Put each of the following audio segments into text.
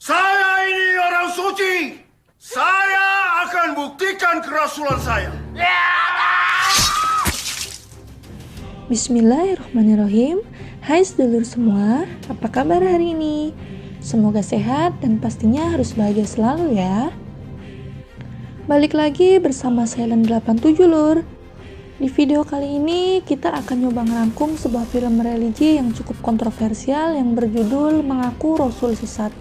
Saya ini orang suci. Saya akan buktikan kerasulan saya. Bismillahirrahmanirrahim. Hai sedulur semua, apa kabar hari ini? Semoga sehat dan pastinya harus bahagia selalu ya. Balik lagi bersama Silent 87 Lur. Di video kali ini kita akan nyoba ngerangkum sebuah film religi yang cukup kontroversial yang berjudul Mengaku Rasul Sesat.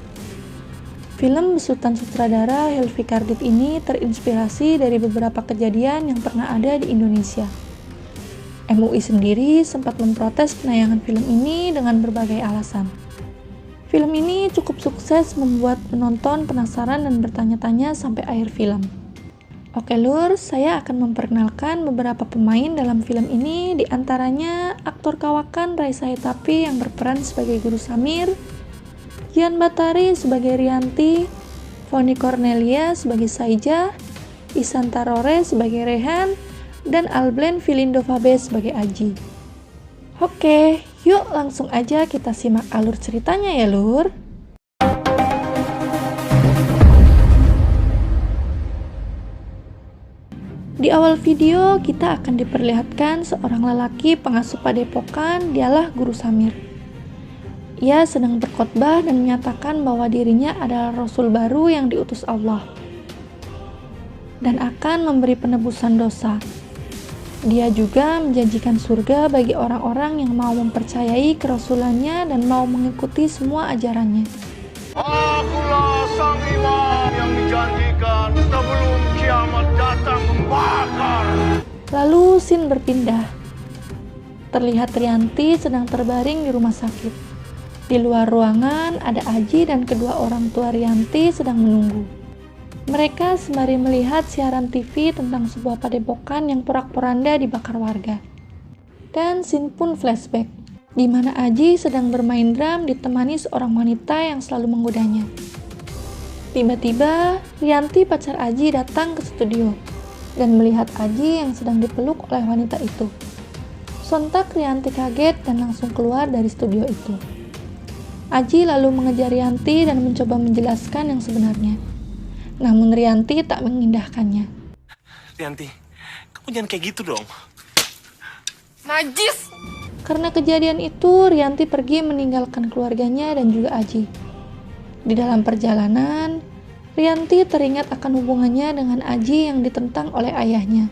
Film besutan sutradara Helvi Kardit ini terinspirasi dari beberapa kejadian yang pernah ada di Indonesia. MUI sendiri sempat memprotes penayangan film ini dengan berbagai alasan. Film ini cukup sukses membuat penonton penasaran dan bertanya-tanya sampai akhir film. Oke Lur, saya akan memperkenalkan beberapa pemain dalam film ini, diantaranya aktor kawakan Raisa Hitapi yang berperan sebagai Guru Samir, Gian Batari sebagai Rianti, Foni Cornelia sebagai Saija, Isan Tarore sebagai Rehan, dan Alblen Filindo Fabe sebagai Aji. Oke, yuk langsung aja kita simak alur ceritanya ya Lur. Di awal video kita akan diperlihatkan seorang lelaki pengasuh padepokan, dialah Guru Samir. Ia sedang berkhotbah dan menyatakan bahwa dirinya adalah Rasul baru yang diutus Allah dan akan memberi penebusan dosa. Dia juga menjanjikan surga bagi orang-orang yang mau mempercayai kerasulannya dan mau mengikuti semua ajarannya. Akulah sang imam yang dijanjikan sebelum kiamat datang membakar. Lalu scene berpindah. Terlihat Rianti sedang terbaring di rumah sakit. Di luar ruangan ada Aji dan kedua orang tua Rianti sedang menunggu. Mereka sembari melihat siaran TV tentang sebuah padepokan yang porak-poranda dibakar warga. Dan scene pun flashback, di mana Aji sedang bermain drum ditemani seorang wanita yang selalu menggodanya. Tiba-tiba, Rianti pacar Aji datang ke studio dan melihat Aji yang sedang dipeluk oleh wanita itu. Sontak Rianti kaget dan langsung keluar dari studio itu. Aji lalu mengejar Rianti dan mencoba menjelaskan yang sebenarnya. Namun Rianti tak mengindahkannya. Rianti, kamu jangan kayak gitu dong. Najis! Karena kejadian itu, Rianti pergi meninggalkan keluarganya dan juga Aji. Di dalam perjalanan, Rianti teringat akan hubungannya dengan Aji yang ditentang oleh ayahnya.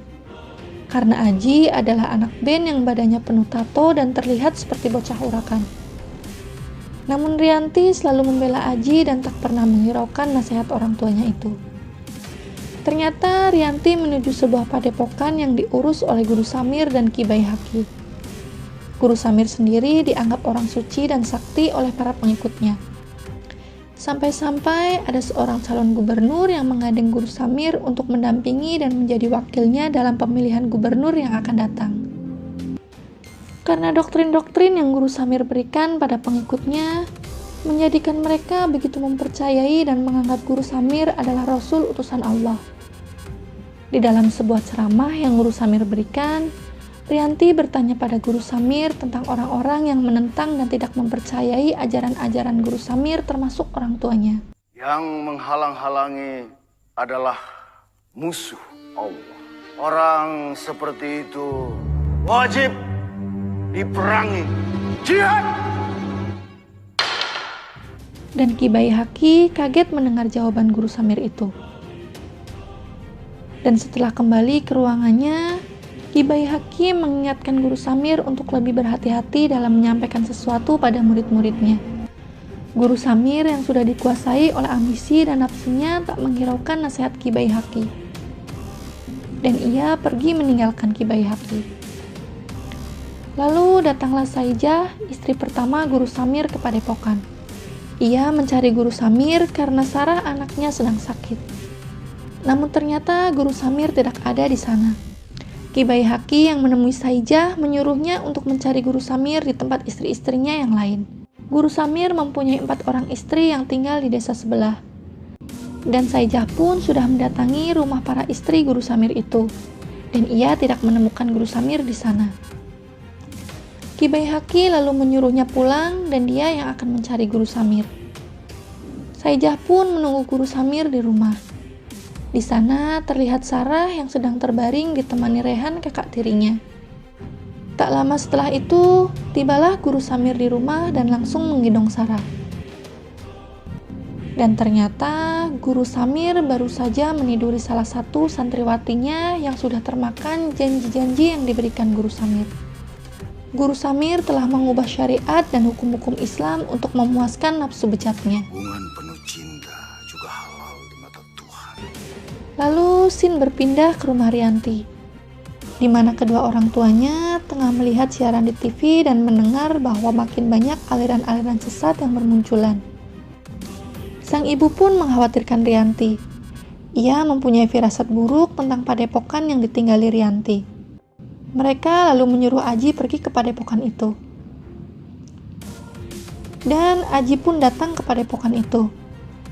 Karena Aji adalah anak band yang badannya penuh tato dan terlihat seperti bocah urakan. Namun Rianti selalu membela Aji dan tak pernah menghiraukan nasihat orang tuanya itu. Ternyata Rianti menuju sebuah padepokan yang diurus oleh Guru Samir dan Ki Bayi Haki. Guru Samir sendiri dianggap orang suci dan sakti oleh para pengikutnya. Sampai-sampai ada seorang calon gubernur yang menggandeng Guru Samir untuk mendampingi dan menjadi wakilnya dalam pemilihan gubernur yang akan datang. Karena doktrin-doktrin yang Guru Samir berikan pada pengikutnya menjadikan mereka begitu mempercayai dan menganggap Guru Samir adalah Rasul utusan Allah. Di dalam sebuah ceramah yang Guru Samir berikan, Rianti bertanya pada Guru Samir tentang orang-orang yang menentang dan tidak mempercayai ajaran-ajaran Guru Samir termasuk orang tuanya. Yang menghalang-halangi adalah musuh Allah. Orang seperti itu wajib diperangi. Jihad! Dan Ki Bayi Haki kaget mendengar jawaban Guru Samir itu. Dan setelah kembali ke ruangannya, Ki Bayi Haki mengingatkan Guru Samir untuk lebih berhati-hati dalam menyampaikan sesuatu pada murid-muridnya. Guru Samir yang sudah dikuasai oleh ambisi dan nafsunya tak menghiraukan nasihat Ki Bayi Haki. Dan ia pergi meninggalkan Ki Bayi Haki. Lalu datanglah Saijah, istri pertama Guru Samir ke padepokan. Ia mencari Guru Samir karena Sarah anaknya sedang sakit. Namun ternyata Guru Samir tidak ada di sana. Ki Bayi Haki yang menemui Saijah menyuruhnya untuk mencari Guru Samir di tempat istri-istrinya yang lain. Guru Samir mempunyai 4 orang istri yang tinggal di desa sebelah. Dan Saijah pun sudah mendatangi rumah para istri Guru Samir itu. Dan ia tidak menemukan Guru Samir di sana. Ki Bayi Haki lalu menyuruhnya pulang dan dia yang akan mencari Guru Samir. Saijah pun menunggu Guru Samir di rumah. Di sana terlihat Sarah yang sedang terbaring ditemani Rehan kakak tirinya. Tak lama setelah itu, tibalah Guru Samir di rumah dan langsung menggendong Sarah. Dan ternyata Guru Samir baru saja meniduri salah satu santriwatinya yang sudah termakan janji-janji yang diberikan Guru Samir. Guru Samir telah mengubah syariat dan hukum-hukum Islam untuk memuaskan nafsu bejatnya. Hubungan penuh cinta juga halal di mata Tuhan. Lalu Sin berpindah ke rumah Rianti, di mana kedua orang tuanya tengah melihat siaran di TV dan mendengar bahwa makin banyak aliran-aliran sesat yang bermunculan. Sang ibu pun mengkhawatirkan Rianti. Ia mempunyai firasat buruk tentang padepokan yang ditinggali Rianti. Mereka lalu menyuruh Aji pergi ke padepokan itu. Dan Aji pun datang ke padepokan itu.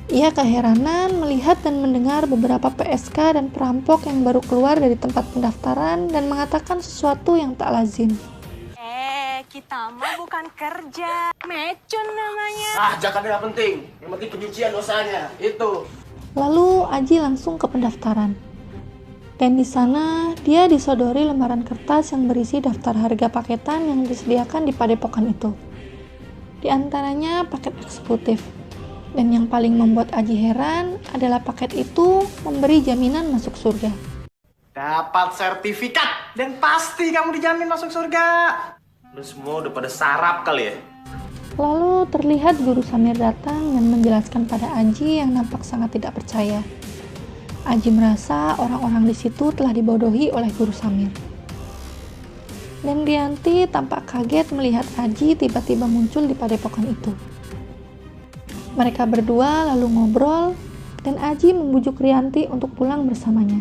Ia keheranan melihat dan mendengar beberapa PSK dan perampok yang baru keluar dari tempat pendaftaran dan mengatakan sesuatu yang tak lazim. Kita mah bukan kerja, mecun namanya. Jangan yang penting. Yang penting penyucian dosanya. Itu. Lalu Aji langsung ke pendaftaran. Dan di sana dia disodori lembaran kertas yang berisi daftar harga paketan yang disediakan di padepokan itu. Di antaranya paket eksekutif. Dan yang paling membuat Aji heran adalah paket itu memberi jaminan masuk surga. Dapat sertifikat. Dan pasti kamu dijamin masuk surga. Lu semua udah pada sarap kali ya? Lalu terlihat Guru Samir datang dan menjelaskan pada Aji yang nampak sangat tidak percaya. Aji merasa orang-orang di situ telah dibodohi oleh Guru Samir. Dan Rianti tampak kaget melihat Aji tiba-tiba muncul di padepokan itu. Mereka berdua lalu ngobrol dan Aji membujuk Rianti untuk pulang bersamanya.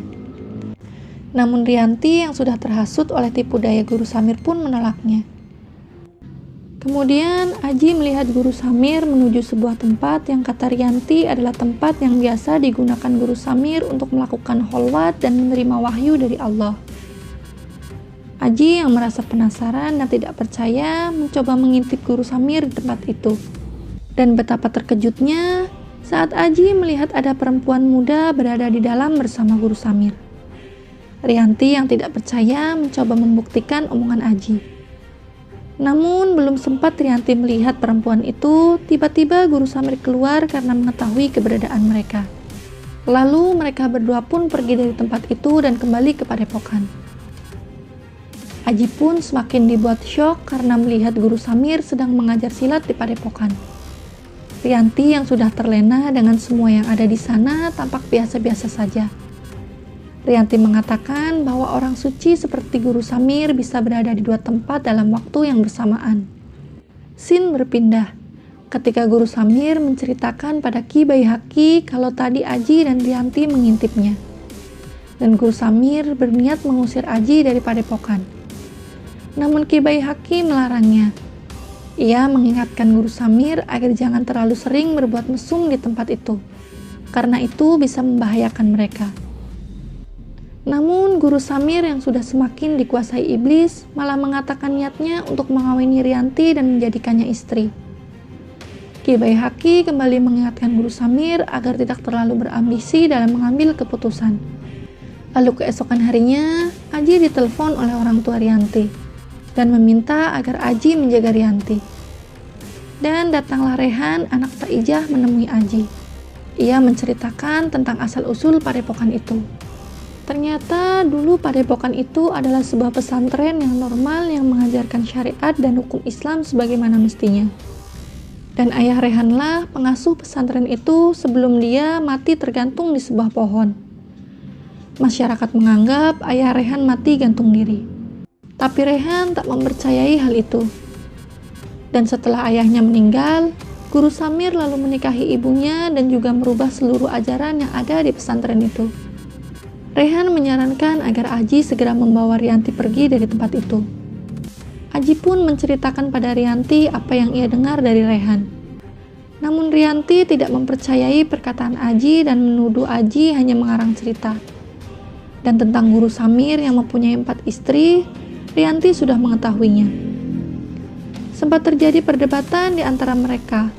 Namun Rianti yang sudah terhasut oleh tipu daya Guru Samir pun menolaknya. Kemudian Aji melihat Guru Samir menuju sebuah tempat yang kata Rianti adalah tempat yang biasa digunakan Guru Samir untuk melakukan kholwat dan menerima wahyu dari Allah. Aji yang merasa penasaran dan tidak percaya mencoba mengintip Guru Samir di tempat itu. Dan betapa terkejutnya saat Aji melihat ada perempuan muda berada di dalam bersama Guru Samir. Rianti yang tidak percaya mencoba membuktikan omongan Aji. Namun belum sempat Rianti melihat perempuan itu, tiba-tiba Guru Samir keluar karena mengetahui keberadaan mereka. Lalu mereka berdua pun pergi dari tempat itu dan kembali ke padepokan. Aji pun semakin dibuat syok karena melihat Guru Samir sedang mengajar silat di padepokan. Rianti yang sudah terlena dengan semua yang ada di sana tampak biasa-biasa saja. Rianti mengatakan bahwa orang suci seperti Guru Samir bisa berada di dua tempat dalam waktu yang bersamaan. Sin berpindah ketika Guru Samir menceritakan pada Ki Baihaqi kalau tadi Aji dan Rianti mengintipnya. Dan Guru Samir berniat mengusir Aji dari padepokan. Namun Ki Baihaqi melarangnya. Ia mengingatkan Guru Samir agar jangan terlalu sering berbuat mesum di tempat itu, karena itu bisa membahayakan mereka. Namun Guru Samir yang sudah semakin dikuasai iblis malah mengatakan niatnya untuk mengawini Rianti dan menjadikannya istri. Ki Baihaqi kembali mengingatkan Guru Samir agar tidak terlalu berambisi dalam mengambil keputusan. Lalu keesokan harinya, Aji ditelepon oleh orang tua Rianti dan meminta agar Aji menjaga Rianti. Dan datanglah Rehan, anak Saijah, menemui Aji. Ia menceritakan tentang asal-usul padepokan itu. Ternyata dulu padepokan itu adalah sebuah pesantren yang normal yang mengajarkan syariat dan hukum Islam sebagaimana mestinya. Dan ayah Rehanlah pengasuh pesantren itu sebelum dia mati tergantung di sebuah pohon. Masyarakat menganggap ayah Rehan mati gantung diri. Tapi Rehan tak mempercayai hal itu. Dan setelah ayahnya meninggal, Guru Samir lalu menikahi ibunya dan juga merubah seluruh ajaran yang ada di pesantren itu. Rehan menyarankan agar Aji segera membawa Rianti pergi dari tempat itu. Aji pun menceritakan pada Rianti apa yang ia dengar dari Rehan. Namun Rianti tidak mempercayai perkataan Aji dan menuduh Aji hanya mengarang cerita. Dan tentang Guru Samir yang mempunyai 4 istri, Rianti sudah mengetahuinya. Sempat terjadi perdebatan di antara mereka.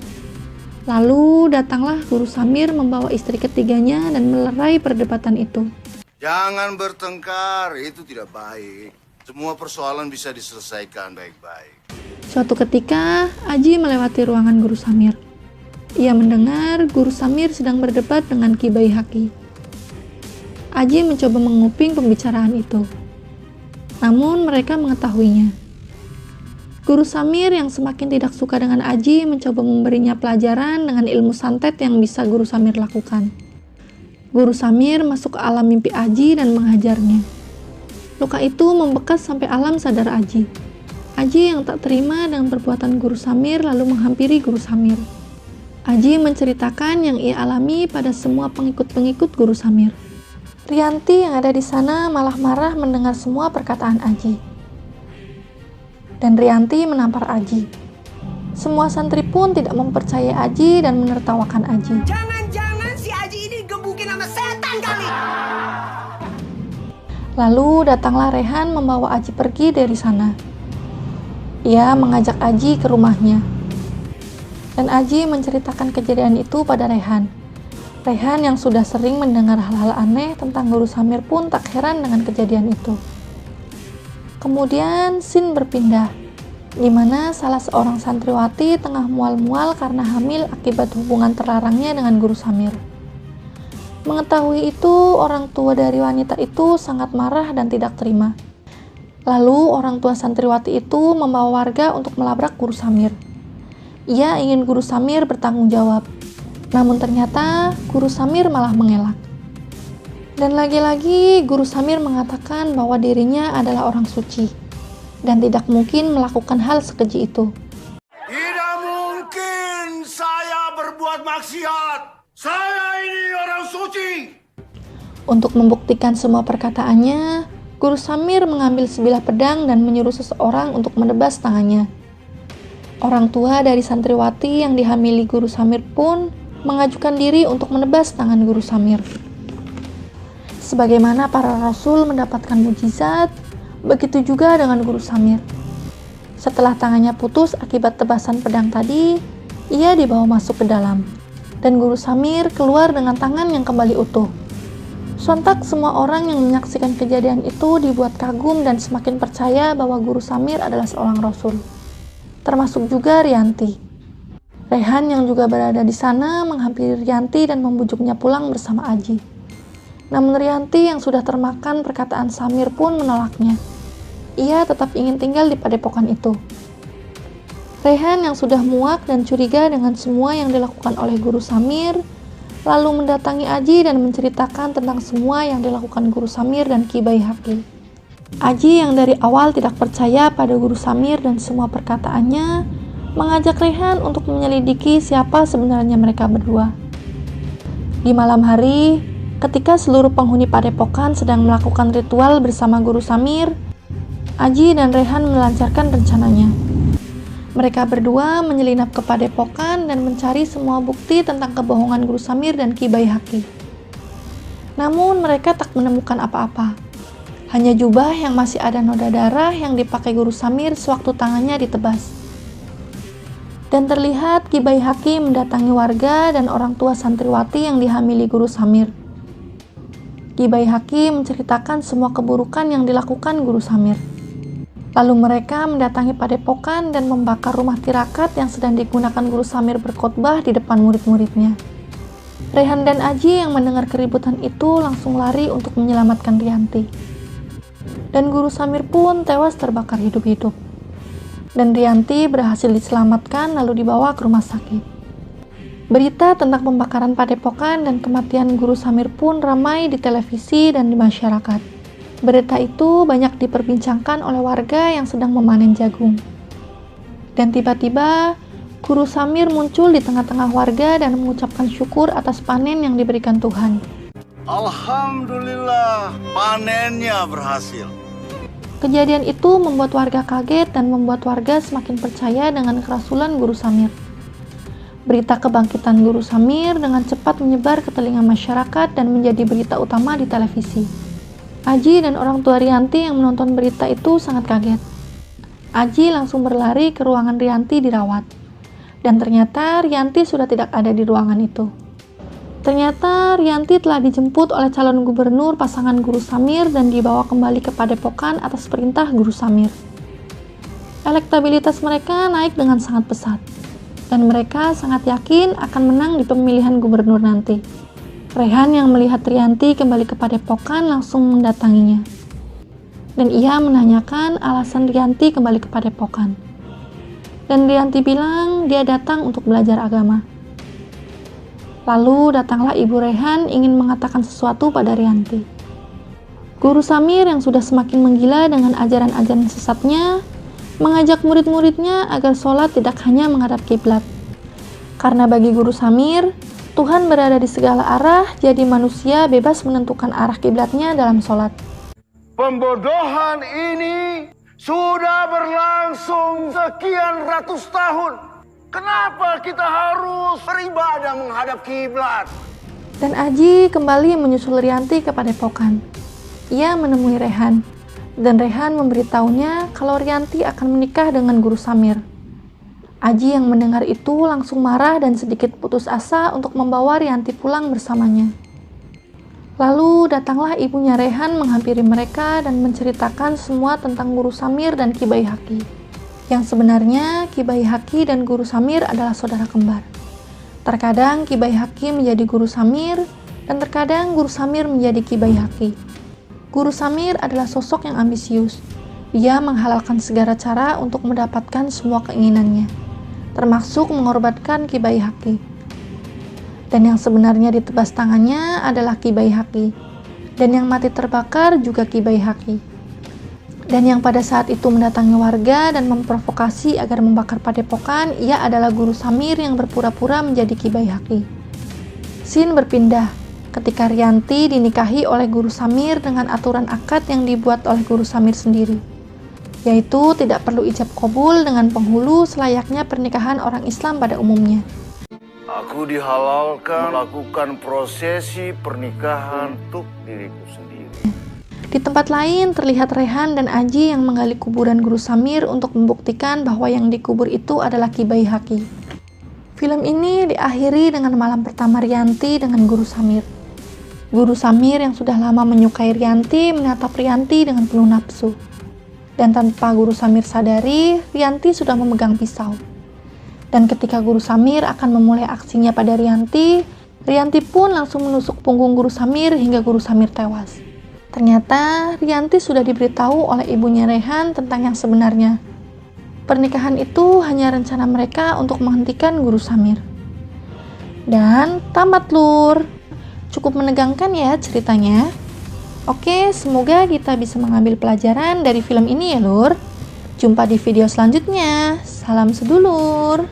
Lalu datanglah Guru Samir membawa istri ketiganya dan melerai perdebatan itu. Jangan bertengkar, itu tidak baik. Semua persoalan bisa diselesaikan baik-baik. Suatu ketika, Aji melewati ruangan Guru Samir. Ia mendengar Guru Samir sedang berdebat dengan Ki Bayi Haki. Aji mencoba menguping pembicaraan itu. Namun mereka mengetahuinya. Guru Samir yang semakin tidak suka dengan Aji mencoba memberinya pelajaran dengan ilmu santet yang bisa Guru Samir lakukan. Guru Samir masuk ke alam mimpi Aji dan menghajarnya. Luka itu membekas sampai alam sadar Aji. Aji yang tak terima dengan perbuatan Guru Samir lalu menghampiri Guru Samir. Aji menceritakan yang ia alami pada semua pengikut-pengikut Guru Samir. Rianti yang ada di sana malah marah mendengar semua perkataan Aji. Dan Rianti menampar Aji. Semua santri pun tidak mempercayai Aji dan menertawakan Aji. Jangan-jangan si Aji ini gebukin sama setan kali. Lalu datanglah Rehan membawa Aji pergi dari sana. Ia mengajak Aji ke rumahnya. Dan Aji menceritakan kejadian itu pada Rehan. Rehan yang sudah sering mendengar hal-hal aneh tentang Guru Samir pun tak heran dengan kejadian itu. Kemudian scene berpindah, di mana salah seorang santriwati tengah mual-mual karena hamil akibat hubungan terlarangnya dengan Guru Samir. Mengetahui itu, orang tua dari wanita itu sangat marah dan tidak terima. Lalu orang tua santriwati itu membawa warga untuk melabrak Guru Samir. Ia ingin Guru Samir bertanggung jawab, namun ternyata Guru Samir malah mengelak. Dan lagi-lagi Guru Samir mengatakan bahwa dirinya adalah orang suci dan tidak mungkin melakukan hal sekeji itu. Tidak mungkin saya berbuat maksiat. Saya ini orang suci. Untuk membuktikan semua perkataannya, Guru Samir mengambil sebilah pedang dan menyuruh seseorang untuk menebas tangannya. Orang tua dari santriwati yang dihamili Guru Samir pun mengajukan diri untuk menebas tangan Guru Samir. Sebagaimana para rasul mendapatkan mujizat, begitu juga dengan Guru Samir. Setelah tangannya putus akibat tebasan pedang tadi, ia dibawa masuk ke dalam, dan Guru Samir keluar dengan tangan yang kembali utuh. Sontak semua orang yang menyaksikan kejadian itu dibuat kagum dan semakin percaya bahwa Guru Samir adalah seorang rasul. Termasuk juga Rianti. Rehan yang juga berada di sana menghampiri Rianti dan membujuknya pulang bersama Aji. Namun Rianti yang sudah termakan perkataan Samir pun menolaknya. Ia tetap ingin tinggal di padepokan itu. Rehan yang sudah muak dan curiga dengan semua yang dilakukan oleh Guru Samir, lalu mendatangi Aji dan menceritakan tentang semua yang dilakukan Guru Samir dan Ki Bayi Haki. Aji yang dari awal tidak percaya pada Guru Samir dan semua perkataannya, mengajak Rehan untuk menyelidiki siapa sebenarnya mereka berdua. Di malam hari, ketika seluruh penghuni padepokan sedang melakukan ritual bersama Guru Samir, Aji dan Rehan melancarkan rencananya. Mereka berdua menyelinap ke padepokan dan mencari semua bukti tentang kebohongan Guru Samir dan Ki Bayi Haki. Namun mereka tak menemukan apa-apa. Hanya jubah yang masih ada noda darah yang dipakai Guru Samir sewaktu tangannya ditebas. Dan terlihat Ki Bayi Haki mendatangi warga dan orang tua santriwati yang dihamili Guru Samir. Ki Bayi Haki menceritakan semua keburukan yang dilakukan Guru Samir. Lalu mereka mendatangi padepokan dan membakar rumah tirakat yang sedang digunakan Guru Samir berkhotbah di depan murid-muridnya. Rehan dan Aji yang mendengar keributan itu langsung lari untuk menyelamatkan Rianti. Dan Guru Samir pun tewas terbakar hidup-hidup. Dan Rianti berhasil diselamatkan lalu dibawa ke rumah sakit. Berita tentang pembakaran padepokan dan kematian Guru Samir pun ramai di televisi dan di masyarakat. Berita itu banyak diperbincangkan oleh warga yang sedang memanen jagung. Dan tiba-tiba, Guru Samir muncul di tengah-tengah warga dan mengucapkan syukur atas panen yang diberikan Tuhan. Alhamdulillah, panennya berhasil. Kejadian itu membuat warga kaget dan membuat warga semakin percaya dengan kerasulan Guru Samir. Berita kebangkitan Guru Samir dengan cepat menyebar ke telinga masyarakat dan menjadi berita utama di televisi. Aji dan orang tua Rianti yang menonton berita itu sangat kaget. Aji langsung berlari ke ruangan Rianti dirawat. Dan ternyata Rianti sudah tidak ada di ruangan itu. Ternyata Rianti telah dijemput oleh calon gubernur pasangan Guru Samir dan dibawa kembali ke Padepokan atas perintah Guru Samir. Elektabilitas mereka naik dengan sangat pesat, dan mereka sangat yakin akan menang di pemilihan gubernur nanti. Rehan yang melihat Rianti kembali ke Padepokan langsung mendatanginya. Dan ia menanyakan alasan Rianti kembali ke Padepokan. Dan Rianti bilang dia datang untuk belajar agama. Lalu datanglah Ibu Rehan ingin mengatakan sesuatu pada Rianti. Guru Samir yang sudah semakin menggila dengan ajaran-ajaran sesatnya, mengajak murid-muridnya agar sholat tidak hanya menghadap kiblat. Karena bagi Guru Samir, Tuhan berada di segala arah, jadi manusia bebas menentukan arah kiblatnya dalam sholat. Pembodohan ini sudah berlangsung sekian ratus tahun. Kenapa kita harus beribadah menghadap kiblat? Dan Aji kembali menyusul Rianti ke Padepokan. Ia menemui Rehan, dan Rehan memberitahunya kalau Rianti akan menikah dengan Guru Samir. Aji yang mendengar itu langsung marah dan sedikit putus asa untuk membawa Rianti pulang bersamanya. Lalu datanglah ibunya Rehan menghampiri mereka dan menceritakan semua tentang Guru Samir dan Ki Bayi Haki. Yang sebenarnya Ki Bayi Haki dan Guru Samir adalah saudara kembar. Terkadang Ki Bayi Haki menjadi Guru Samir, dan terkadang Guru Samir menjadi Ki Bayi Haki. Guru Samir adalah sosok yang ambisius. Dia menghalalkan segala cara untuk mendapatkan semua keinginannya, termasuk mengorbankan Ki Bayi Haki. Dan yang sebenarnya ditebas tangannya adalah Ki Bayi Haki, dan yang mati terbakar juga Ki Bayi Haki. Dan yang pada saat itu mendatangi warga dan memprovokasi agar membakar Padepokan, ia adalah Guru Samir yang berpura-pura menjadi Ki Bayi Haki. Scene berpindah ketika Rianti dinikahi oleh Guru Samir dengan aturan akad yang dibuat oleh Guru Samir sendiri, yaitu tidak perlu ijab qabul dengan penghulu selayaknya pernikahan orang Islam pada umumnya. Aku dihalalkan melakukan prosesi pernikahan untuk diriku sendiri. Di tempat lain terlihat Rehan dan Aji yang menggali kuburan Guru Samir untuk membuktikan bahwa yang dikubur itu adalah Ki Bayi Haki. Film ini diakhiri dengan malam pertama Rianti dengan Guru Samir. Guru Samir yang sudah lama menyukai Rianti menatap Rianti dengan penuh nafsu. Dan tanpa Guru Samir sadari, Rianti sudah memegang pisau. Dan ketika Guru Samir akan memulai aksinya pada Rianti, Rianti pun langsung menusuk punggung Guru Samir hingga Guru Samir tewas. Ternyata Rianti sudah diberitahu oleh ibunya Rehan tentang yang sebenarnya. Pernikahan itu hanya rencana mereka untuk menghentikan Guru Samir. Dan tamat lur. Cukup menegangkan ya ceritanya. Oke, semoga kita bisa mengambil pelajaran dari film ini ya lur. Jumpa di video selanjutnya. Salam sedulur.